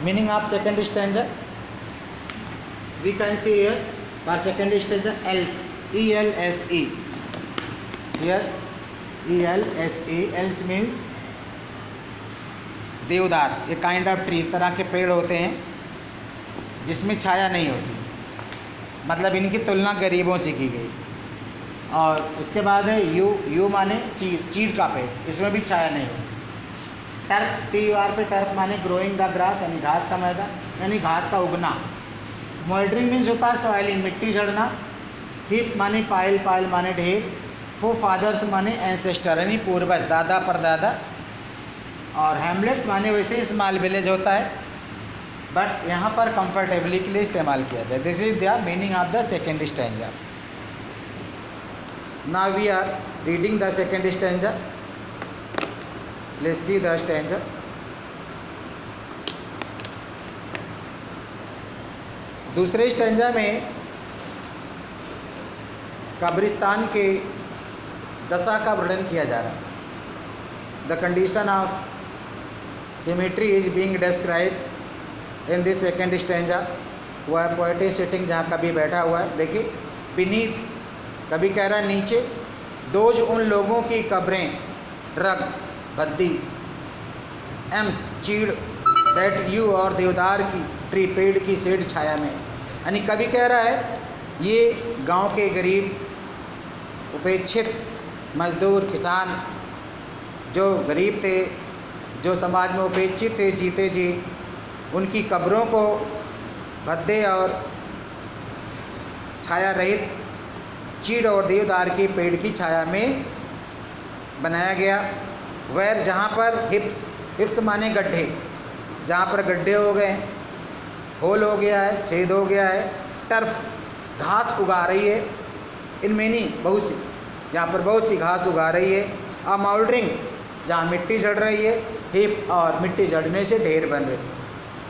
Meaning of second stanza, we can see here for second stanza else, E-L-S-E. Here E-L-S-E, else means देवदार. ये kind of tree, तरह के पेड़ होते हैं जिसमें छाया नहीं होती, मतलब इनकी तुलना गरीबों से की गई. और उसके बाद है यू माने चीड़ का पेड़, इसमें भी छाया नहीं होती. टर्फ, TUR पे टर्फ माने ग्रोइंग द ग्रास, यानी घास का मैदान, यानी घास का उगना. मोल्डरिंग मीन्स होता है सॉइलिंग, मिट्टी झड़ना. हिप माने पायल, पायल माने ढेर. फो फादर्स माने एंसेस्टर, यानी पूर्वज, दादा परदादा. और हैमलेट माने वैसे स्मॉल विलेज होता है, बट यहाँ पर कंफर्टेबली के लिए इस्तेमाल किया जाए. This is the meaning of the second stanza. Now we are reading the second stanza. Let's see the stanza. दूसरे स्टैंजा में कब्रिस्तान के दशा का वर्णन किया जा रहा है. The condition of symmetry is being describe in this second stanza. वह पोएट इज सिटिंग, जहाँ कभी बैठा हुआ है. देखिए, बीनीथ, कभी कह रहा है नीचे. दोज, उन लोगों की कब्रें. रग, बद्दी. एम्स, चीड़. दैट यू, और देवदार की ट्री, पेड़ की शेड, छाया में. यानी कभी कह रहा है ये गांव के गरीब, उपेक्षित मजदूर, किसान, जो गरीब थे, जो समाज में उपेक्षित थे जीते जी, उनकी कब्रों को भद्दे और छाया रहित चीड़ और देवदार के पेड़ की छाया में बनाया गया. वैर, जहाँ पर हिप्स, हिप्स माने गड्ढे, जहाँ पर गड्ढे हो गए, होल हो गया है, छेद हो गया है. टर्फ, घास उगा रही है. इन मेनी, बहुत सी, जहाँ पर बहुत सी घास उगा रही है. आ मोल्डरिंग, जहाँ मिट्टी झड़ रही है. हिप, और मिट्टी झड़ने से ढेर बन रही.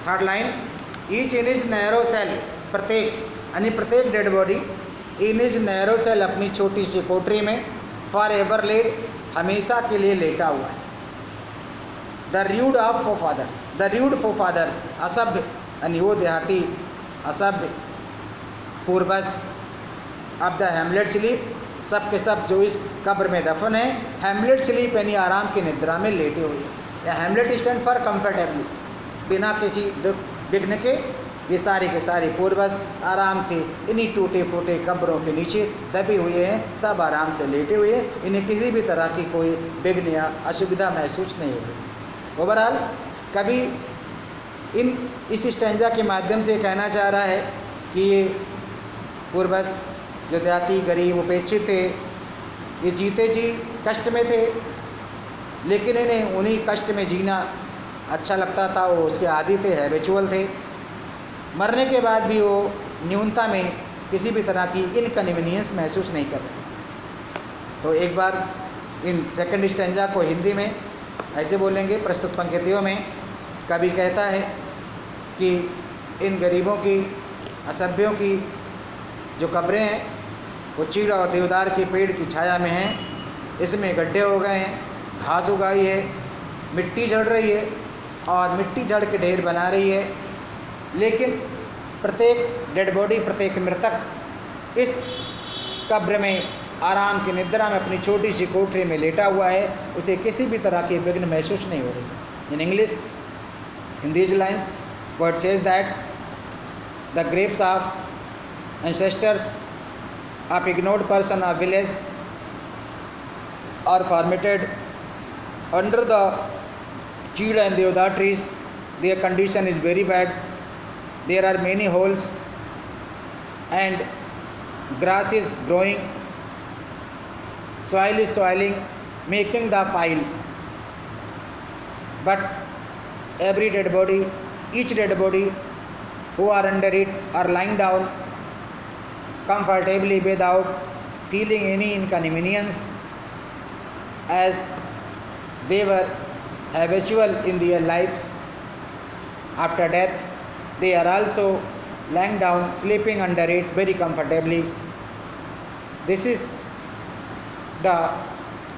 Third line, each in his narrow cell, प्रत्येक, यानी प्रत्येक dead body in his narrow cell, अपनी छोटी सी कोठरी में, फॉर एवर लेड, हमेशा के लिए लेटा हुआ है. The rude of forefather, the rude forefathers, असभ्य, यानी वो देहाती असभ्य पूर्वज. अब द हैमलेट स्लीप, सब के सब जो इस कब्र में दफन है. हैमलेट स्लीप यानी आराम की निद्रा में लेटे हुए. या हैमलेट स्टैंड फॉर कंफर्टेबली, बिना किसी दुख विघ्न के ये सारे के सारे पूर्वज आराम से इन्हीं टूटे फूटे कब्रों के नीचे दबे हुए हैं. सब आराम से लेटे हुए हैं. इन्हें किसी भी तरह की कोई विघ्न या असुविधा महसूस नहीं हो रही. ओवरऑल कभी इस स्टैंजा के माध्यम से कहना चाह रहा है कि ये पूर्वज जो देहाती गरीब उपेक्षित थे, ये जीते जी कष्ट में थे, लेकिन इन्हें उन्हीं कष्ट में जीना अच्छा लगता था. वो उसके आदी थे, हैबिचुअल थे. मरने के बाद भी वो न्यूनता में किसी भी तरह की इनकन्वीनियंस महसूस नहीं कर रहे. तो एक बार इन सेकंड स्टैंजा को हिंदी में ऐसे बोलेंगे प्रस्तुत पंक्तियों में. कभी कहता है कि इन गरीबों की, असभ्यों की जो कब्रें हैं वो चीड़ और देवदार के पेड़ की छाया में हैं. इसमें गड्ढे हो गए हैं, घास उगाई है, मिट्टी झड़ रही है और मिट्टी झड़ के ढेर बना रही है. लेकिन प्रत्येक डेड बॉडी, प्रत्येक मृतक इस कब्र में आराम की निद्रा में अपनी छोटी सी कोठरी में लेटा हुआ है. उसे किसी भी तरह की विघ्न महसूस नहीं हो रही. In English, in these lines word says that the Graves of ancestors of ignored person of village are formatted under the cheed and deodar trees. Their condition is very bad. There are many holes and grass is growing, soil is soiling, making the pile. But every dead body, each dead body who are under it are lying down comfortably without feeling any inconvenience, as they were habitual in their lives. After death, they are also lying down, sleeping under it very comfortably. This is the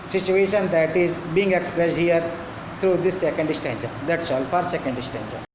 situation that is being expressed here through this second stanza. That's all for second stanza.